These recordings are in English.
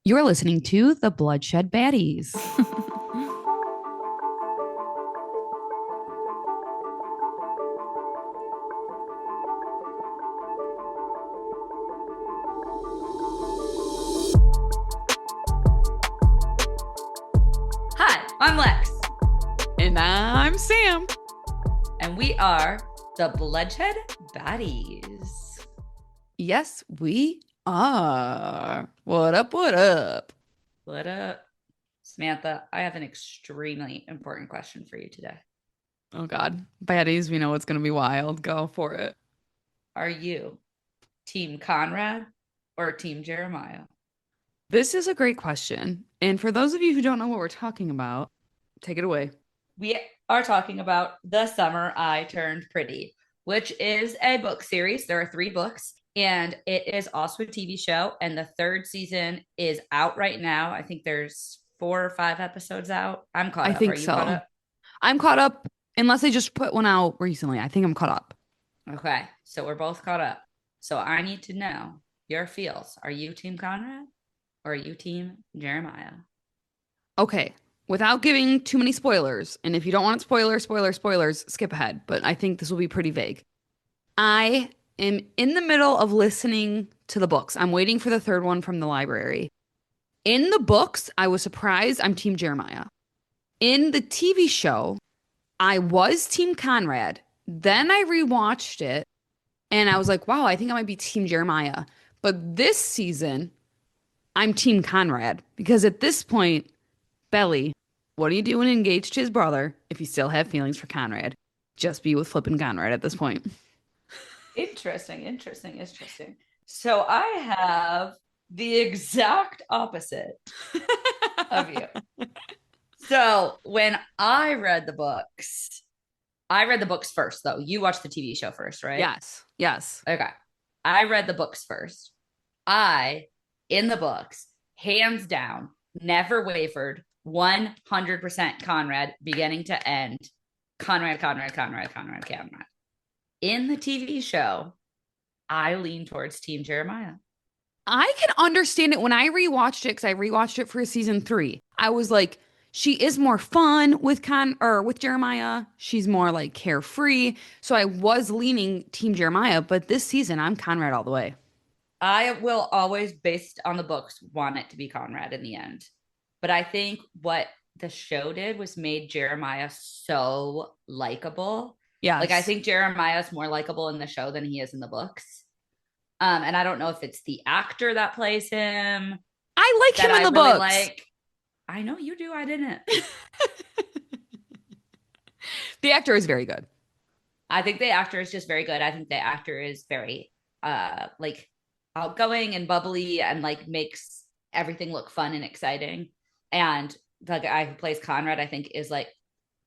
You're listening to The Bloodshed Baddies. Hi, I'm Lex. And I'm Sam. And we are the Bloodshed Baddies. Yes, we are. What up, what up? What up? Samantha, I have an extremely important question for you today. Oh, God. Baddies, we know it's going to be wild. Go for it. Are you Team Conrad or Team Jeremiah? This is a great question. And for those of you who don't know what we're talking about, take it away. We are talking about The Summer I Turned Pretty, which is a book series. There are 3 books, and it is also a TV show. And the 3rd season is out right now. I think there's 4 or 5 episodes out. I'm caught I up. Are think you so. caught up? I'm caught up, unless they just put one out recently. I think I'm caught up. Okay, so we're both caught up. So I need to know your feels. Are you Team Conrad or are you Team Jeremiah? Okay. Without giving too many spoilers, and if you don't want spoilers, skip ahead. But I think this will be pretty vague. I am in the middle of listening to the books. I'm waiting for the 3rd one from the library. In the books, I was surprised I'm Team Jeremiah. In the TV show, I was Team Conrad. Then I rewatched it and I was like, wow, I think I might be Team Jeremiah. But this season, I'm Team Conrad because at this point, Belly, what are you doing engaged to his brother if you still have feelings for Conrad? Just be with flipping Conrad at this point. Interesting. So I have the exact opposite of you. So when I read the books first, though. You watched the TV show first, right? Yes. Okay. I read the books first. In the books, hands down, never wavered, 100% Conrad, beginning to end. Conrad. In the TV show, I lean towards Team Jeremiah. I can understand it when I rewatched it because I rewatched it for season 3. I was like, she is more fun with with Jeremiah. She's more like carefree. So I was leaning Team Jeremiah, but this season I'm Conrad all the way. I will always, based on the books, want it to be Conrad in the end. But I think what the show did was made Jeremiah so likable. Yes. Like I think Jeremiah is more likable in the show than he is in the books. And I don't know if it's the actor that plays him. I like him in the really books. Like. I know you do. I didn't. The actor is very good. I think the actor is just very good. I think the actor is very like outgoing and bubbly and like makes everything look fun and exciting. And the guy who plays Conrad, I think, is like,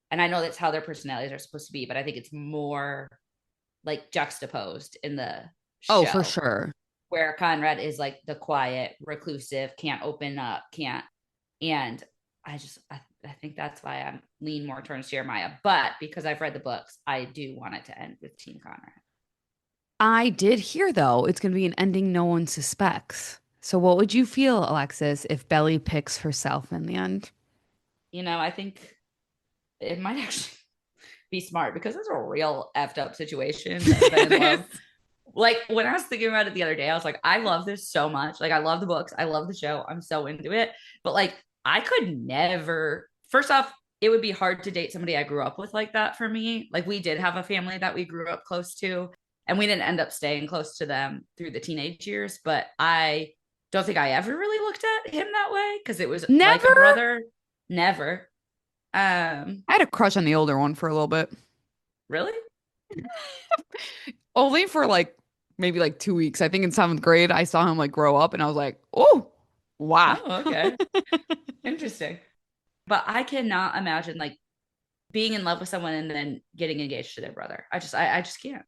and I know that's how their personalities are supposed to be, but I think it's more like juxtaposed in the show. Oh, for sure. Where Conrad is like the quiet, reclusive, can't open up, can't. And I think that's why I lean more towards Jeremiah. But because I've read the books, I do want it to end with Team Conrad. I did hear, though, it's going to be an ending no one suspects. So what would you feel, Alexis, if Belly picks herself in the end? You know, I think it might actually be smart because it's a real effed up situation. Like when I was thinking about it the other day, I was like, I love this so much. Like I love the books. I love the show. I'm so into it. But like, I could never, first off, it would be hard to date somebody I grew up with like that for me. Like we did have a family that we grew up close to, and we didn't end up staying close to them through the teenage years. But I don't think I ever really looked at him that way because it was Never? like a brother. Never. I had a crush on the older one for a little bit. Really? Only for like maybe like 2 weeks. I think in 7th grade, I saw him like grow up and I was like, oh, wow. Oh, okay. Interesting. But I cannot imagine like being in love with someone and then getting engaged to their brother. I just can't.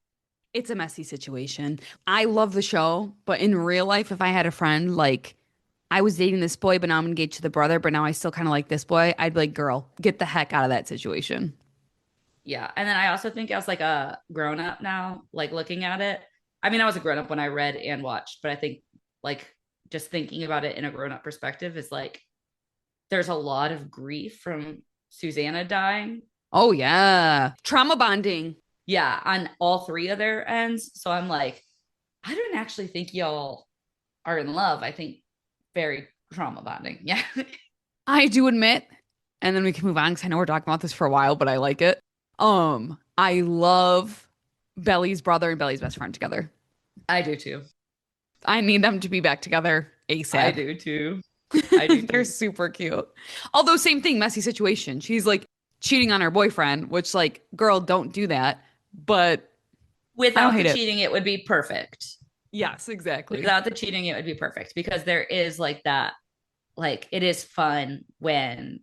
It's a messy situation. I love the show, but in real life, if I had a friend like I was dating this boy, but now I'm engaged to the brother, but now I still kind of like this boy, I'd be like, girl, get the heck out of that situation. Yeah. And then I also think I was like a grown up now, like looking at it. I mean, I was a grown up when I read and watched, but I think like just thinking about it in a grown-up perspective is like there's a lot of grief from Susanna dying. Oh yeah. Trauma bonding. Yeah, on all three of their ends. So I'm like, I don't actually think y'all are in love. I think very trauma bonding. Yeah. I do admit, and then we can move on because I know we're talking about this for a while, but I like it. I love Belly's brother and Belly's best friend together. I do too. I need them to be back together I ASAP. do too. I do They're too. super cute. Although same thing, messy situation. She's like cheating on her boyfriend, which like, girl, don't do that. But I don't Without the hate it. cheating, it would be perfect. Yes, exactly. Without the cheating, it would be perfect because there is like that, like it is fun when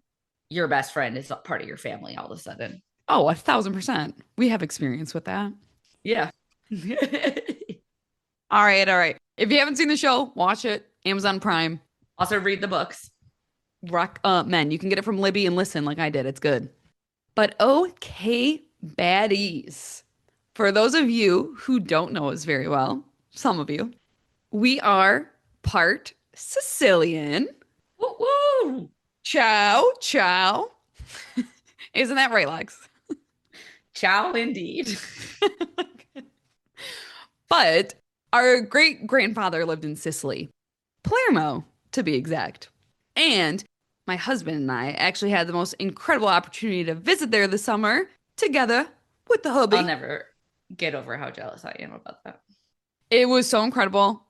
your best friend is a part of your family all of a sudden. Oh, 1,000%. We have experience with that. Yeah. All right, all right. If you haven't seen the show, watch it. Amazon Prime. Also, read the books. Rock men. You can get it from Libby and listen like I did. It's good. But okay, baddies. For those of you who don't know us very well, some of you, we are part Sicilian. Woo woo. Ciao, ciao. Isn't that right, Lex? Ciao, indeed. But our great grandfather lived in Sicily, Palermo to be exact. And my husband and I actually had the most incredible opportunity to visit there this summer together with the I'll hubby. never get over how jealous I am about that. It was so incredible.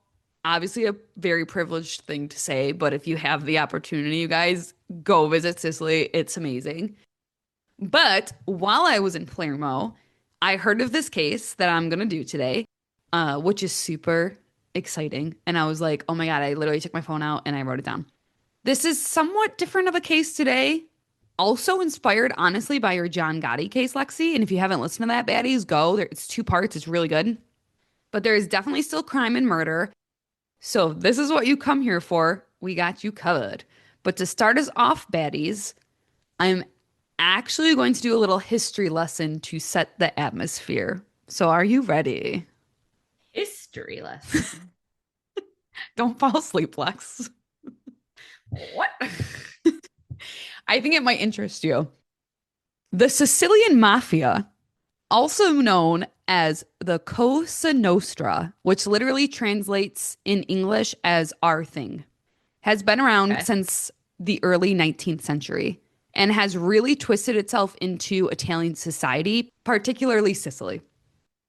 Obviously, a very privileged thing to say, but if you have the opportunity, you guys go visit Sicily. It's amazing. But while I was in Palermo, I heard of this case that I'm going to do today, which is super exciting. And I was like, oh my God, I literally took my phone out and I wrote it down. This is somewhat different of a case today. Also inspired, honestly, by your John Gotti case, Lexi. And if you haven't listened to that, baddies, go. It's two parts. It's really good. But there is definitely still crime and murder. So if this is what you come here for, we got you covered. But to start us off, baddies, I'm actually going to do a little history lesson to set the atmosphere. So are you ready? History lesson. Don't fall asleep, Lex. What? I think it might interest you. The Sicilian Mafia, also known as the Cosa Nostra, which literally translates in English as our thing, has been around Okay. since the early 19th century and has really twisted itself into Italian society, particularly Sicily.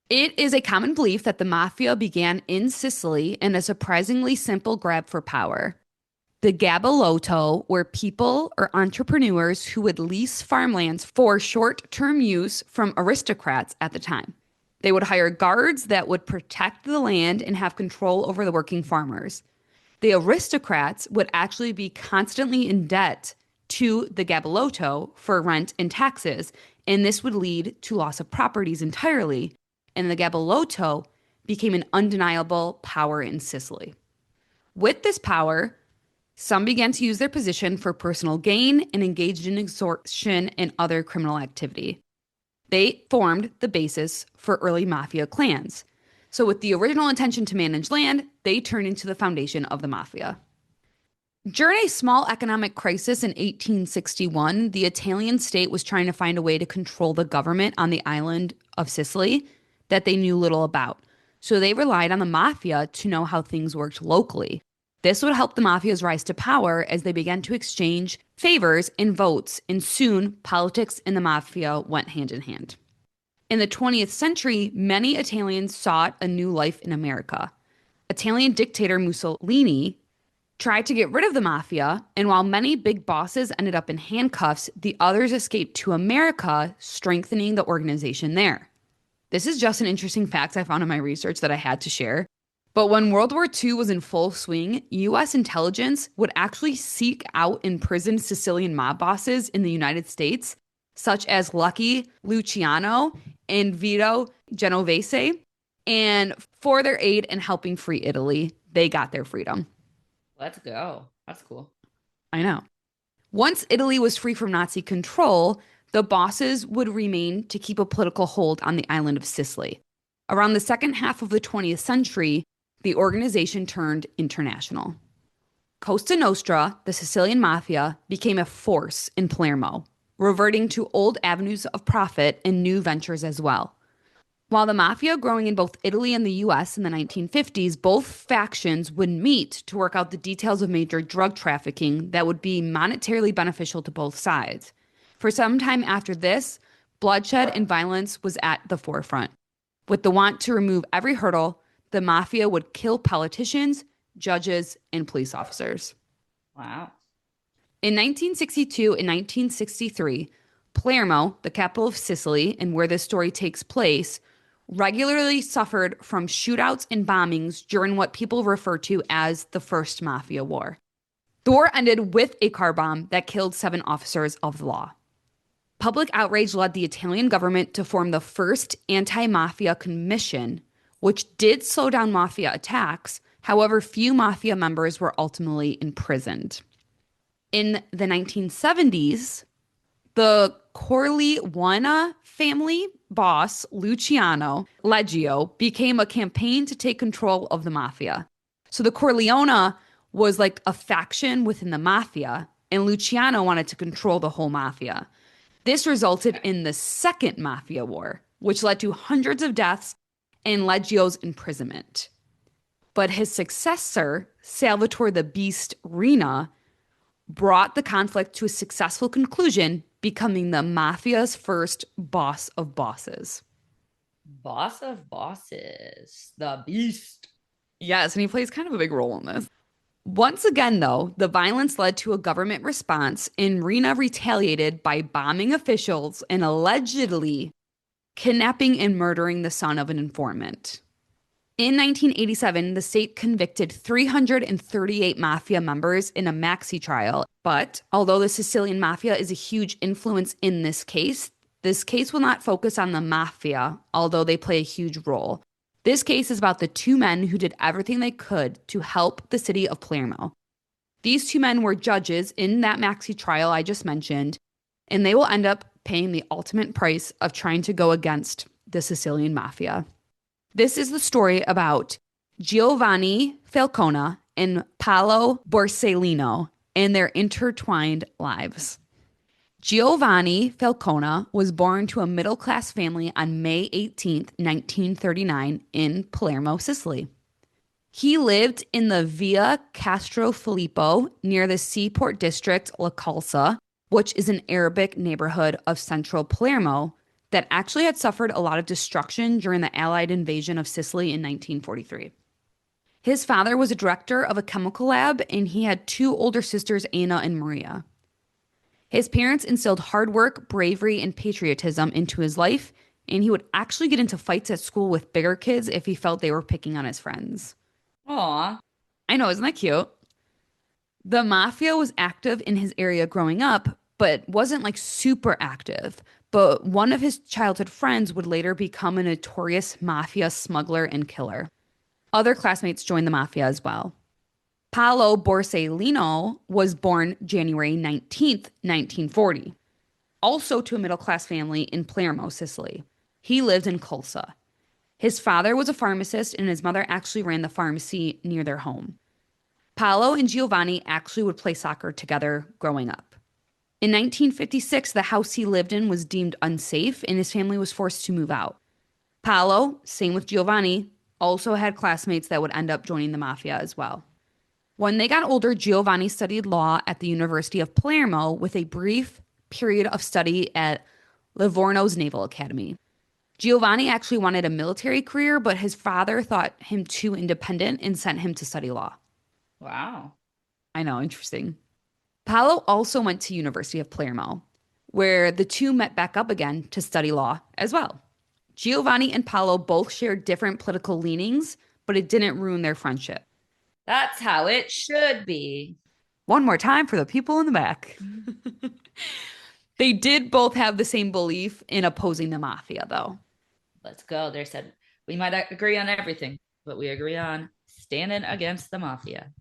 It is a common belief that the mafia began in Sicily in a surprisingly simple grab for power. The Gabellotto were people or entrepreneurs who would lease farmlands for short-term use from aristocrats at the time. They would hire guards that would protect the land and have control over the working farmers. The aristocrats would actually be constantly in debt to the Gabellotto for rent and taxes, and this would lead to loss of properties entirely, and the Gabellotto became an undeniable power in Sicily. With this power, some began to use their position for personal gain and engaged in extortion and other criminal activity. They formed the basis for early mafia clans. So, with the original intention to manage land, they turned into the foundation of the mafia. During a small economic crisis in 1861, the Italian state was trying to find a way to control the government on the island of Sicily that they knew little about. So, they relied on the mafia to know how things worked locally. This would help the mafia's rise to power as they began to exchange favors and votes, and soon politics and the mafia went hand in hand. In the 20th century, many Italians sought a new life in America. Italian dictator Mussolini tried to get rid of the mafia, and while many big bosses ended up in handcuffs, the others escaped to America, strengthening the organization there. This is just an interesting fact I found in my research that I had to share. But when World War II was in full swing, US intelligence would actually seek out and imprison Sicilian mob bosses in the United States, such as Lucky Luciano and Vito Genovese. And for their aid in helping free Italy, they got their freedom. Let's go. That's cool. I know. Once Italy was free from Nazi control, the bosses would remain to keep a political hold on the island of Sicily. Around the second half of the 20th century, the organization turned international. Cosa Nostra, the Sicilian Mafia, became a force in Palermo, reverting to old avenues of profit and new ventures as well. While the mafia growing in both Italy and the US in the 1950s, both factions would meet to work out the details of major drug trafficking that would be monetarily beneficial to both sides. For some time after this, bloodshed and violence was at the forefront. With the want to remove every hurdle, the mafia would kill politicians, judges, and police officers. Wow. In 1962 and 1963, Palermo, the capital of Sicily and where this story takes place, regularly suffered from shootouts and bombings during what people refer to as the First Mafia War. The war ended with a car bomb that killed 7 officers of the law. Public outrage led the Italian government to form the first anti-mafia commission, which did slow down mafia attacks. However, few mafia members were ultimately imprisoned. In the 1970s, the Corleone family boss, Luciano Leggio, became a campaign to take control of the mafia. So the Corleone was like a faction within the mafia, and Luciano wanted to control the whole mafia. This resulted in the Second Mafia War, which led to hundreds of deaths and Leggio's imprisonment. But his successor, Salvatore the Beast Rina, brought the conflict to a successful conclusion, becoming the mafia's first boss of bosses. Boss of bosses, the beast. Yes, and he plays kind of a big role in this. Once again, though, the violence led to a government response, and Rina retaliated by bombing officials and allegedly kidnapping and murdering the son of an informant. In 1987, the state convicted 338 mafia members in a maxi trial. But although the Sicilian Mafia is a huge influence in this case will not focus on the mafia, although they play a huge role. This case is about the 2 men who did everything they could to help the city of Palermo. These 2 men were judges in that maxi trial I just mentioned, and they will end up paying the ultimate price of trying to go against the Sicilian Mafia. This is the story about Giovanni Falcone and Paolo Borsellino and their intertwined lives. Giovanni Falcone was born to a middle-class family on May 18, 1939, in Palermo, Sicily. He lived in the Via Castro Filippo near the seaport district La Calza, which is an Arabic neighborhood of central Palermo that actually had suffered a lot of destruction during the Allied invasion of Sicily in 1943. His father was a director of a chemical lab, and he had 2 older sisters, Anna and Maria. His parents instilled hard work, bravery, and patriotism into his life, and he would actually get into fights at school with bigger kids if he felt they were picking on his friends. Aw. I know, isn't that cute? The mafia was active in his area growing up, but wasn't like super active. But one of his childhood friends would later become a notorious mafia smuggler and killer. Other classmates joined the mafia as well. Paolo Borsellino was born January 19th, 1940, also to a middle-class family in Palermo, Sicily. He lived in Colza. His father was a pharmacist, and his mother actually ran the pharmacy near their home. Paolo and Giovanni actually would play soccer together growing up. In 1956, the house he lived in was deemed unsafe, and his family was forced to move out. Paolo, same with Giovanni, also had classmates that would end up joining the mafia as well. When they got older, Giovanni studied law at the University of Palermo with a brief period of study at Livorno's Naval Academy. Giovanni actually wanted a military career, but his father thought him too independent and sent him to study law. Wow. I know, interesting. Paolo also went to University of Palermo, where the 2 met back up again to study law as well. Giovanni and Paolo both shared different political leanings, but it didn't ruin their friendship. That's how it should be. One more time for the people in the back. They did both have the same belief in opposing the mafia, though. Let's go. They said, we might agree on everything, but we agree on standing against the mafia.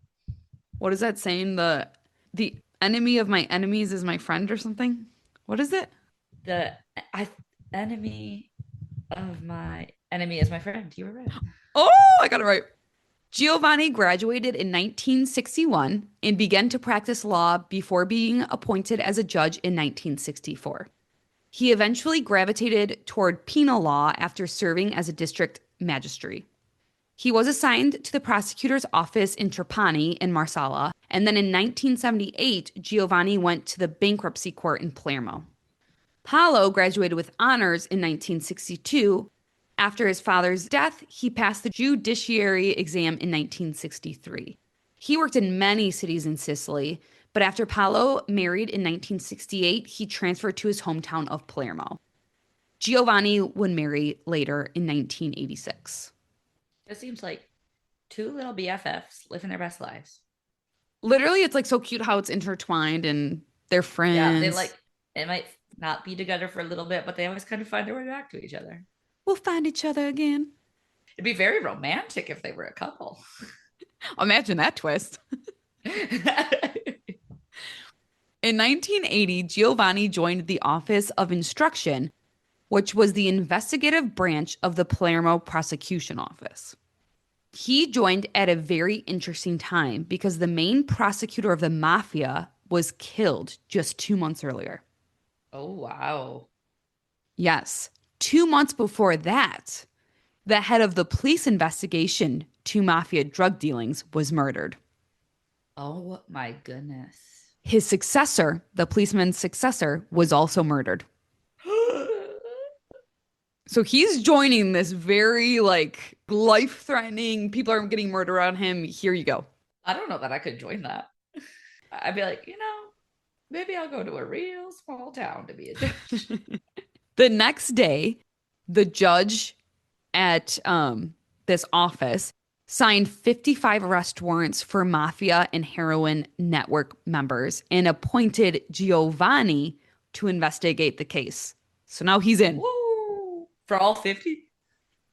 What is that saying? The enemy of my enemies is my friend or something? What is it? The enemy of my enemy is my friend. You were right. Oh, I got it right. Giovanni graduated in 1961 and began to practice law before being appointed as a judge in 1964. He eventually gravitated toward penal law after serving as a district magistrate. He was assigned to the prosecutor's office in Trapani in Marsala, and then in 1978, Giovanni went to the bankruptcy court in Palermo. Paolo graduated with honors in 1962. After his father's death, he passed the judiciary exam in 1963. He worked in many cities in Sicily, but after Paolo married in 1968, he transferred to his hometown of Palermo. Giovanni would marry later in 1986. It seems like two little BFFs living their best lives. Literally, it's like so cute how it's intertwined and they're Yeah, friends. they might not be together for a little bit, but they always kind of find their way back to each other. We'll find each other again. It'd be very romantic if they were a couple. Imagine that twist. In 1980, Giovanni joined the Office of Instruction, which was the investigative branch of the Palermo Prosecution Office. He joined at a very interesting time because the main prosecutor of the mafia was killed just 2 months earlier. Oh, wow. Yes, 2 months before that, the head of the police investigation to mafia drug dealings was murdered. Oh, my goodness. His successor, the policeman's successor, was also murdered. So he's joining this very like life-threatening, people are getting murdered on him. Here you go. I don't know that I could join that. I'd be like, maybe I'll go to a real small town to be a judge. The next day, the judge at this office signed 55 arrest warrants for mafia and heroin network members and appointed Giovanni to investigate the case. So now he's in. Woo! For all 50?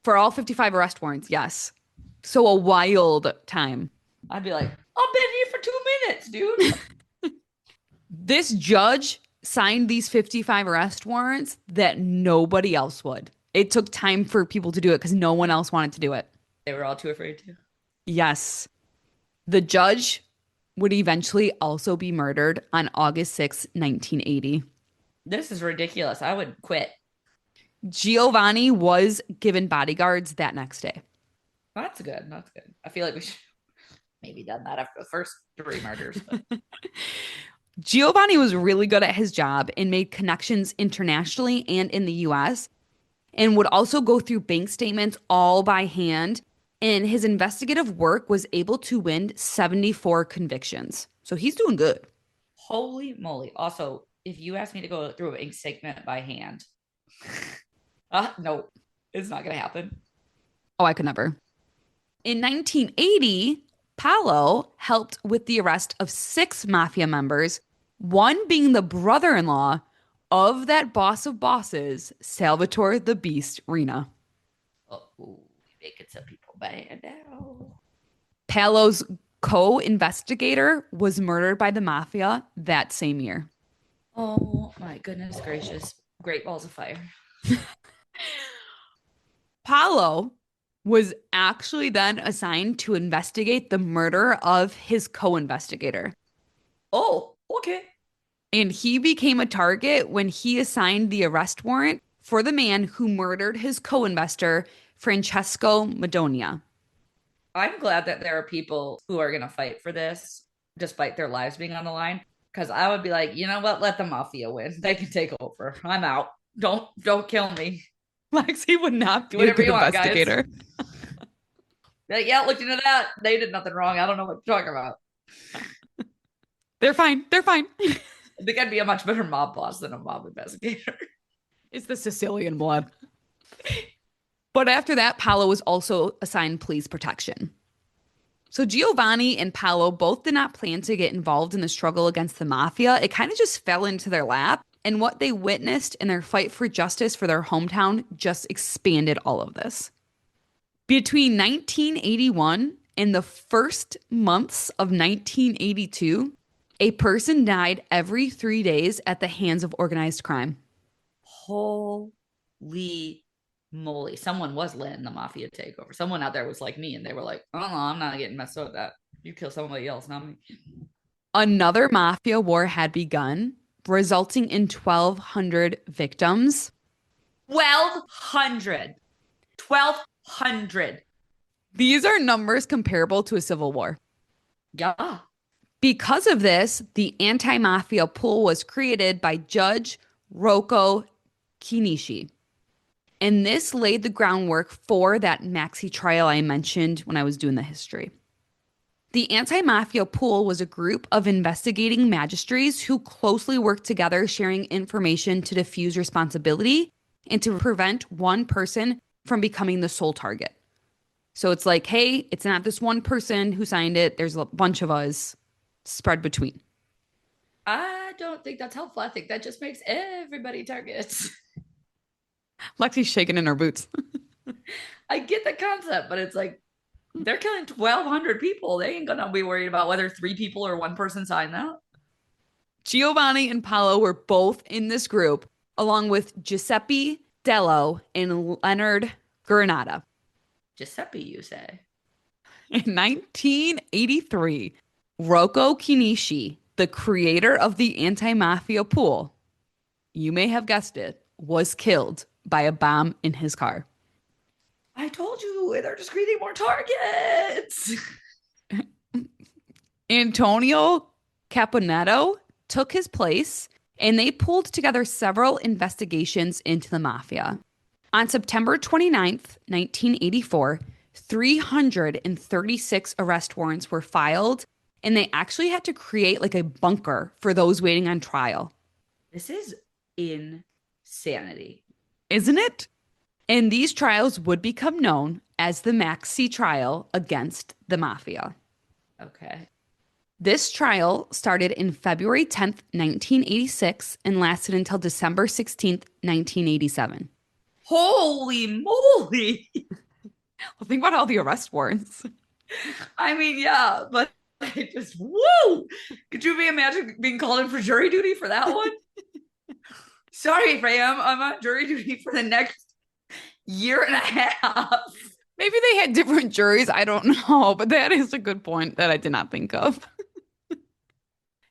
For all 55 arrest warrants, yes. So a wild time. I'd be like, I've been here for 2 minutes, dude. This judge signed these 55 arrest warrants that nobody else would. It took time for people to do it because no one else wanted to do it. They were all too afraid to. Yes. The judge would eventually also be murdered on August 6, 1980. This is ridiculous. I would quit. Giovanni was given bodyguards that next day. That's good. That's good. I feel like we should maybe done that after the first 3 murders. But. Giovanni was really good at his job and made connections internationally and in the US, and would also go through bank statements all by hand. And his investigative work was able to win 74 convictions. So he's doing good. Holy moly. Also, if you ask me to go through an ink statement by hand, no, it's not going to happen. Oh, I could never. In 1980, Palo helped with the arrest of 6 mafia members, one being the brother-in-law of that boss of bosses, Salvatore the Beast Rina. Oh, making some people bad now. Palo's co-investigator was murdered by the mafia that same year. Oh my goodness gracious. Great balls of fire. Palo was actually then assigned to investigate the murder of his co-investigator. Oh, okay. And he became a target when he assigned the arrest warrant for the man who murdered his co-investor, Francesco Madonia. I'm glad that there are people who are going to fight for this, despite their lives being on the line. Because I would be like, you know what? Let the mafia win. They can take over. I'm out. Don't kill me. Maxi would not be Do a whatever good you want, investigator. guys. Like, yeah, looked into that. They did nothing wrong. I don't know what you're talking about. They're fine. They're fine. I think I'd be a much better mob boss than a mob investigator. It's the Sicilian blood. But after that, Paolo was also assigned police protection. So Giovanni and Paolo both did not plan to get involved in the struggle against the mafia. It kind of just fell into their lap. And what they witnessed in their fight for justice for their hometown just expanded all of this. Between 1981 and the first months of 1982, a person died every 3 days at the hands of organized crime. Holy moly. Someone was letting the mafia take over. Someone out there was like me and they were like, oh, no, I'm not getting messed up with that. You kill somebody else, not me. Another mafia war had begun, resulting in 1,200 victims. 1,200. 1,200. These are numbers comparable to a civil war. Yeah. Because of this, the anti-mafia pool was created by Judge Rocco Kinishi. And this laid the groundwork for that maxi trial I mentioned when I was doing the history. The anti-mafia pool was a group of investigating magistrates who closely worked together, sharing information to diffuse responsibility and to prevent one person from becoming the sole target. So it's like, hey, it's not this one person who signed it. There's a bunch of us spread between. I don't think that's helpful. I think that just makes everybody targets. Lexi's shaking in her boots. I get the concept, but it's like they're killing 1,200 people. They ain't gonna be worried about whether 3 people or 1 person signed that. Giovanni and Paolo were both in this group, along with Giuseppe Dello and Leonard Granata. Giuseppe, you say? In 1983, Rocco Kinishi, the creator of the anti-mafia pool, you may have guessed it, was killed by a bomb in his car. I told you, they're just creating more targets. Antonio Caponetto took his place, and they pulled together several investigations into the mafia. On September 29th, 1984, 336 arrest warrants were filed, and they actually had to create like a bunker for those waiting on trial. This is insanity. Isn't it? And these trials would become known as the Maxi trial against the mafia. Okay. This trial started in February 10th, 1986 and lasted until December 16th, 1987. Holy moly. Well, think about all the arrest warrants. I mean, yeah, but I just, woo! Could you imagine being called in for jury duty for that one? Sorry, Fram, I'm on jury duty for the next year and a half. Maybe they had different juries. I don't know, but that is a good point that I did not think of.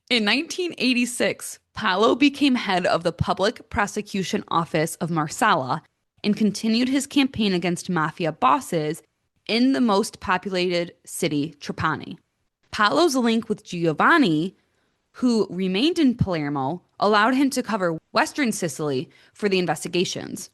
In 1986, Palo became head of the Public Prosecution Office of Marsala and continued his campaign against mafia bosses in the most populated city, Trapani. Palo's link with Giovanni, who remained in Palermo, allowed him to cover Western Sicily for the investigations.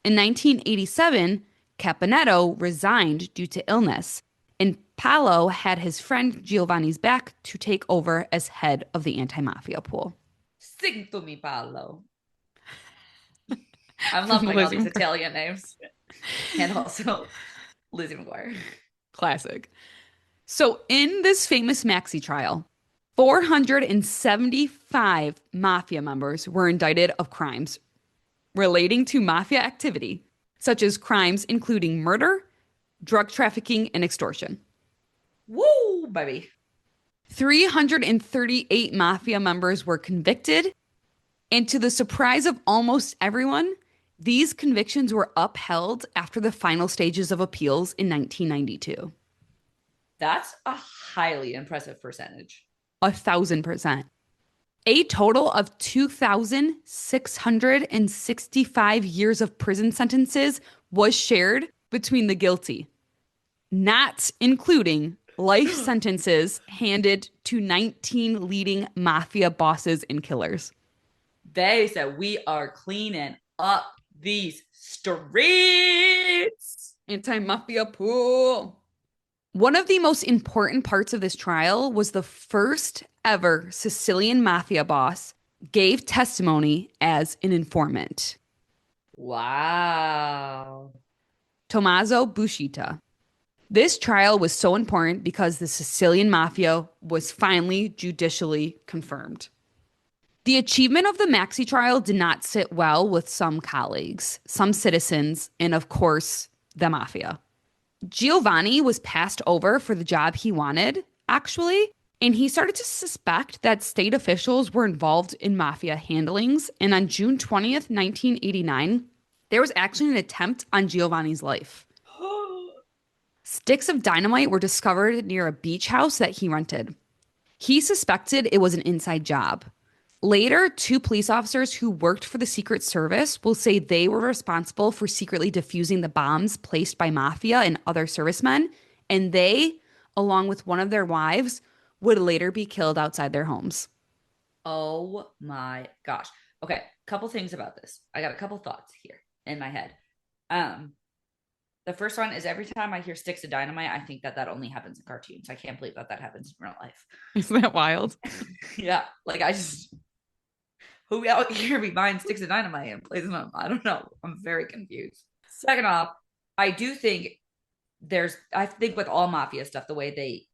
In 1987, Caponetto resigned due to illness, and Palo had his friend Giovanni's back to take over as head of the anti-mafia pool. Sing to me, Paolo. I'm loving all these Italian names. And also Lizzie McGuire. Classic. So in this famous Maxi trial, 475 mafia members were indicted of crimes relating to mafia activity, such as crimes including murder, drug trafficking, and extortion. Woo, baby. 338 mafia members were convicted, and to the surprise of almost everyone, these convictions were upheld after the final stages of appeals in 1992. That's a highly impressive percentage. 1,000%. A total of 2,665 years of prison sentences was shared between the guilty, not including life sentences handed to 19 leading mafia bosses and killers. They said, we are cleaning up these streets. Anti-mafia pool. One of the most important parts of this trial was the first ever Sicilian mafia boss gave testimony as an informant. Wow. Tommaso Buscetta. This trial was so important because the Sicilian mafia was finally judicially confirmed. The achievement of the Maxi trial did not sit well with some colleagues, some citizens, and of course, the mafia. Giovanni was passed over for the job he wanted, actually, and he started to suspect that state officials were involved in mafia handlings. And on June 20th, 1989, There was actually an attempt on Giovanni's life. Sticks of dynamite were discovered near a beach house that he rented. He suspected it was an inside job. Later, two police officers who worked for the Secret Service will say they were responsible for secretly defusing the bombs placed by mafia and other servicemen, and they, along with one of their wives, would later be killed outside their homes. Oh my gosh. Okay, couple things about this. I got a couple thoughts here in my head. Um, the first one is every time I hear sticks of dynamite, I think that that only happens in cartoons. I can't believe that that happens in real life. Isn't that wild? Yeah, like I just who out here be buying sticks of dynamite and plays them? I don't know. I'm very confused. Second off, I do think I think with all mafia stuff, the way they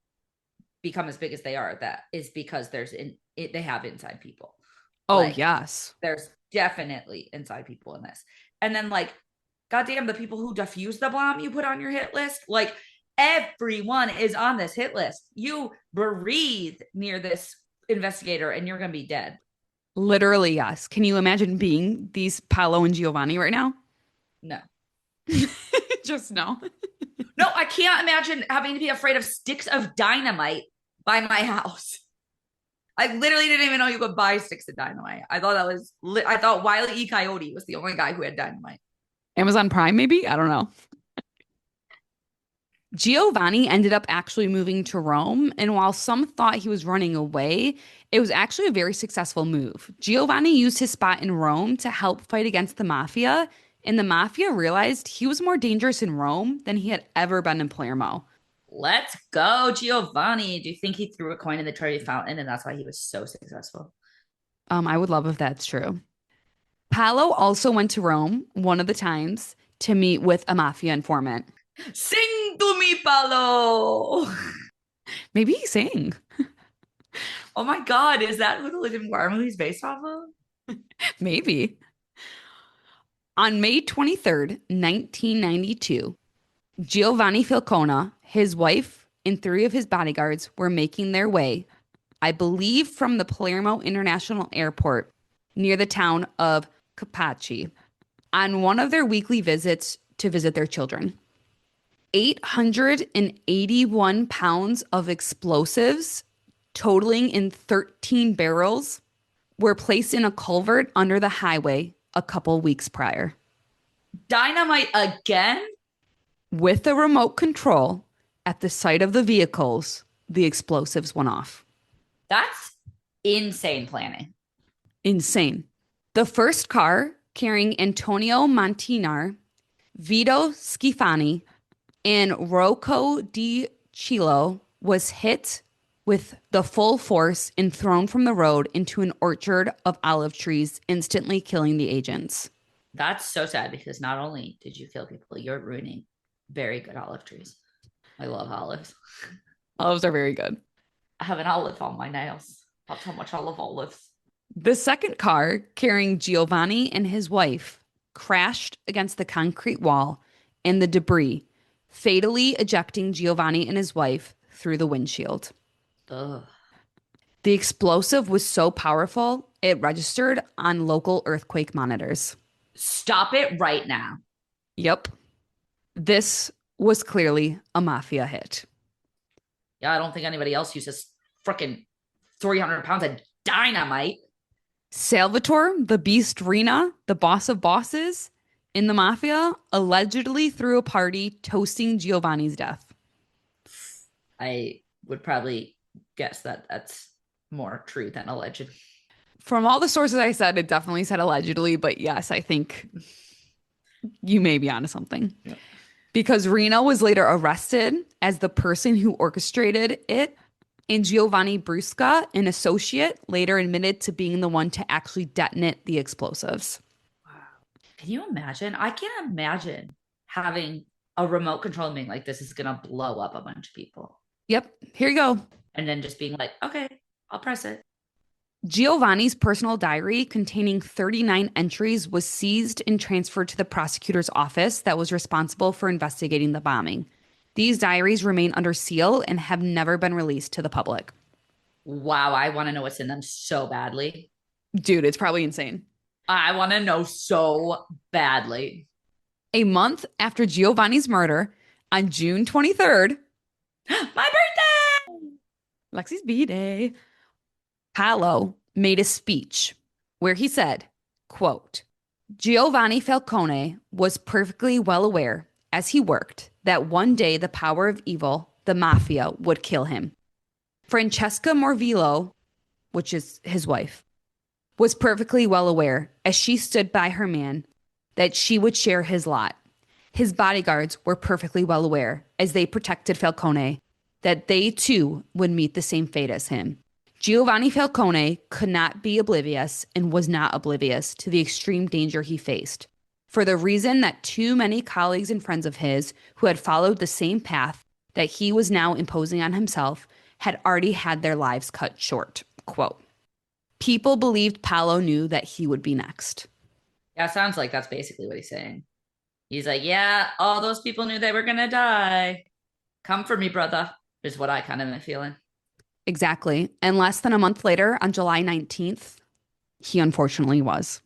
become as big as they are, that is because they have inside people. Oh, Like yes. there's definitely inside people in this. And then like, goddamn, the people who defuse the bomb you put on your hit list, like everyone is on this hit list. You breathe near this investigator and you're gonna be dead. Literally, yes. Can you imagine being these Paolo and Giovanni right now? No. Just no. No, I can't imagine having to be afraid of sticks of dynamite by my house. I literally didn't even know you could buy sticks of dynamite. I thought I thought Wile E. Coyote was the only guy who had dynamite. Amazon Prime, maybe? I don't know. Giovanni ended up actually moving to Rome, and while some thought he was running away, it was actually a very successful move. Giovanni used his spot in Rome to help fight against the mafia, and the mafia realized he was more dangerous in Rome than he had ever been in Palermo. Let's go, Giovanni. Do you think he threw a coin in the Trevi Fountain and that's why he was so successful? I would love if that's true. Paolo also went to Rome one of the times to meet with a mafia informant. Sing to me, Palo. Maybe he sang. Oh my God, is that who the Living War movie is based off of? Maybe. On May 23rd, 1992, Giovanni Falcone, his wife, and three of his bodyguards were making their way, I believe, from the Palermo International Airport near the town of Capaci on one of their weekly visits to visit their children. 881 pounds of explosives, totaling in 13 barrels, were placed in a culvert under the highway a couple weeks prior. Dynamite again? With a remote control at the site of the vehicles, the explosives went off. That's insane planning. Insane. The first car carrying Antonio Montinar, Vito Schifani, and Rocco Di Chilo was hit with the full force and thrown from the road into an orchard of olive trees, instantly killing the agents. That's so sad because not only did you kill people, you're ruining very good olive trees. I love olives. Olives are very good. I have an olive on my nails. That's how much I love olives. The second car, carrying Giovanni and his wife, crashed against the concrete wall and the debris, fatally ejecting Giovanni and his wife through the windshield. Ugh. The explosive was so powerful, it registered on local earthquake monitors. Stop it right now. Yep. This was clearly a mafia hit. Yeah, I don't think anybody else uses freaking 300 pounds of dynamite. Salvatore, the Beast Rina, the boss of bosses in the mafia, allegedly threw a party toasting Giovanni's death. I would probably guess that that's more true than alleged. From all the sources I said, it definitely said allegedly, but yes, I think you may be onto something. Yeah. Because Reno was later arrested as the person who orchestrated it, and Giovanni Brusca, an associate, later admitted to being the one to actually detonate the explosives. Wow. Can you imagine? I can't imagine having a remote control being like, this is going to blow up a bunch of people. Yep, here you go. And then just being like, okay, I'll press it. Giovanni's personal diary containing 39 entries was seized and transferred to the prosecutor's office that was responsible for investigating the bombing. These diaries remain under seal and have never been released to the public. Wow, I want to know what's in them so badly. Dude, it's probably insane. I want to know so badly. A month after Giovanni's murder on June 23rd, My birthday! Lexi's B-Day, Paolo made a speech where he said, quote, Giovanni Falcone was perfectly well aware as he worked that one day the power of evil, the mafia, would kill him. Francesca Morvillo, which is his wife, was perfectly well aware as she stood by her man that she would share his lot. His bodyguards were perfectly well aware as they protected Falcone that they too would meet the same fate as him. Giovanni Falcone could not be oblivious and was not oblivious to the extreme danger he faced, for the reason that too many colleagues and friends of his who had followed the same path that he was now imposing on himself had already had their lives cut short. Quote, people believed Palo knew that he would be next. Yeah, sounds like that's basically what he's saying. He's like, yeah, all those people knew they were going to die. Come for me, brother, is what I kind of am feeling. Exactly. And less than a month later, on July 19th, he unfortunately was.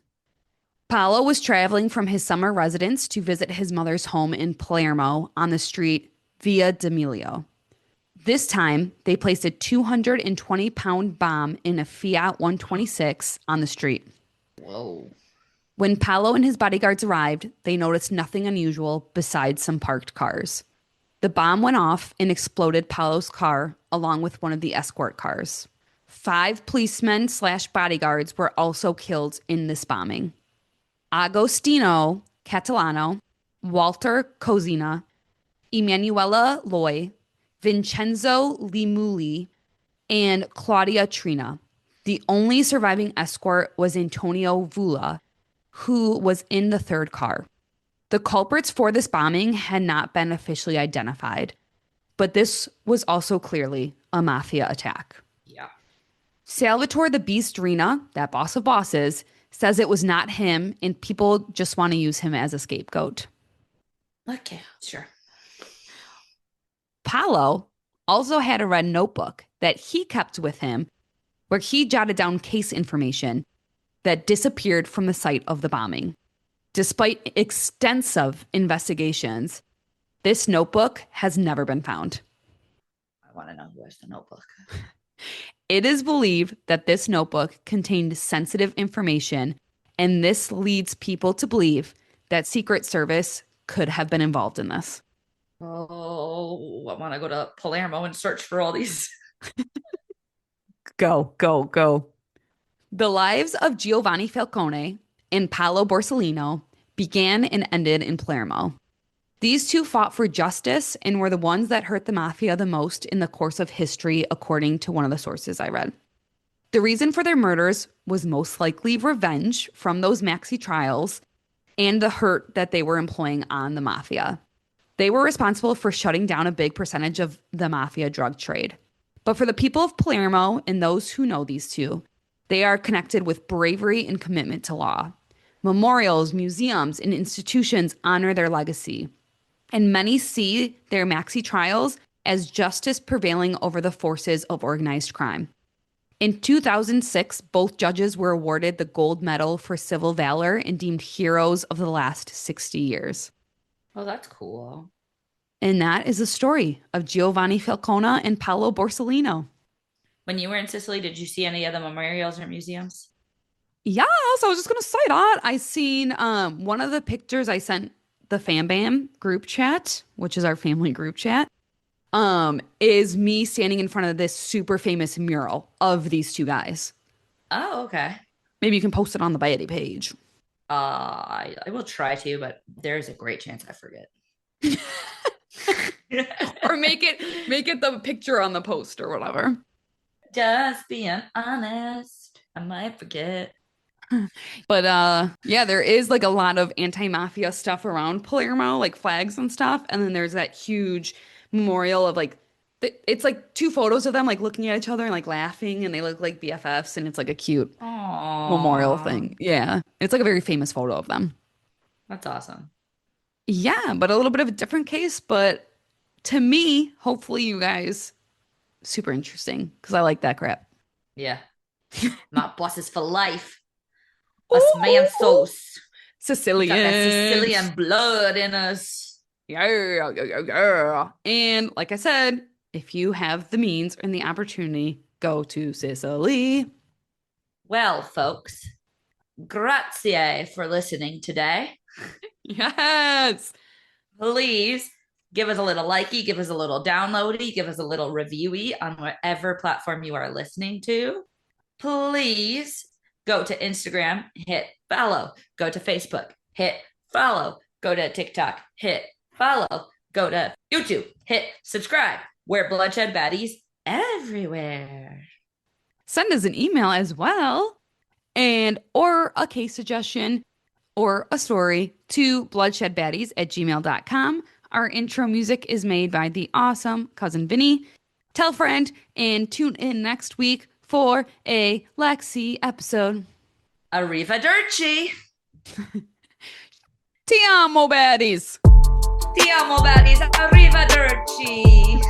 Paolo was traveling from his summer residence to visit his mother's home in Palermo on the street Via D'Amelio. This time, they placed a 220-pound bomb in a Fiat 126 on the street. Whoa. When Paolo and his bodyguards arrived, they noticed nothing unusual besides some parked cars. The bomb went off and exploded Paolo's car along with one of the escort cars. 5 policemen/bodyguards were also killed in this bombing. Agostino Catalano, Walter Cozina, Emanuela Loy, Vincenzo Limuli, and Claudia Trina. The only surviving escort was Antonio Vula, who was in the third car. The culprits for this bombing had not been officially identified, but this was also clearly a mafia attack. Yeah. Salvatore the Beast Rina, that boss of bosses, says it was not him and people just want to use him as a scapegoat. Okay, sure. Paolo also had a red notebook that he kept with him where he jotted down case information that disappeared from the site of the bombing. Despite extensive investigations, this notebook has never been found. I want to know who has the notebook. It is believed that this notebook contained sensitive information, and this leads people to believe that Secret Service could have been involved in this. Oh, I want to go to Palermo and search for all these. Go, go, go. The lives of Giovanni Falcone and Paolo Borsellino began and ended in Palermo. These two fought for justice and were the ones that hurt the mafia the most in the course of history, according to one of the sources I read. The reason for their murders was most likely revenge from those maxi trials and the hurt that they were employing on the mafia. They were responsible for shutting down a big percentage of the mafia drug trade. But for the people of Palermo and those who know these two, they are connected with bravery and commitment to law. Memorials, museums, and institutions honor their legacy. And many see their maxi trials as justice prevailing over the forces of organized crime. In 2006, both judges were awarded the gold medal for civil valor and deemed heroes of the last 60 years. Oh, that's cool. And that is the story of Giovanni Falcone and Paolo Borsellino. When you were in Sicily, did you see any of the memorials or museums? Yes, I was just going to say that. I seen one of the pictures I sent the Fam Bam group chat, which is our family group chat, is me standing in front of this super famous mural of these two guys. Oh, okay. Maybe you can post it on the Bayety page. I will try to, but there's a great chance I forget. Or make it the picture on the post or whatever. Just being honest, I might forget. But yeah, there is like a lot of anti-mafia stuff around Palermo, like flags and stuff. And then there's that huge memorial of like it's like 2 photos of them like looking at each other and like laughing, and they look like BFFs, and it's like a cute memorial Aww, thing. Yeah. It's like a very famous photo of them. that's awesome. Yeah, but a little bit of a different case, but to me, hopefully you guys super interesting because I like that crap. Yeah, not bosses for life. Us man sauce. Sicilian. Got that Sicilian blood in us. Yeah. And like I said, if you have the means and the opportunity, go to Sicily. Well, folks, grazie for listening today. Yes. Please give us a little likey, give us a little downloady, give us a little reviewy on whatever platform you are listening to. Please go to Instagram, hit follow. Go to Facebook, hit follow. Go to TikTok, hit follow. Go to YouTube, hit subscribe. We're Bloodshed Baddies everywhere. Send us an email as well, and or a case suggestion or a story to bloodshedbaddies@gmail.com. Our intro music is made by the awesome Cousin Vinny. Tell a friend and tune in next week for a Lexi episode. Arrivederci. Ti amo, baddies. Ti amo, baddies. Arrivederci.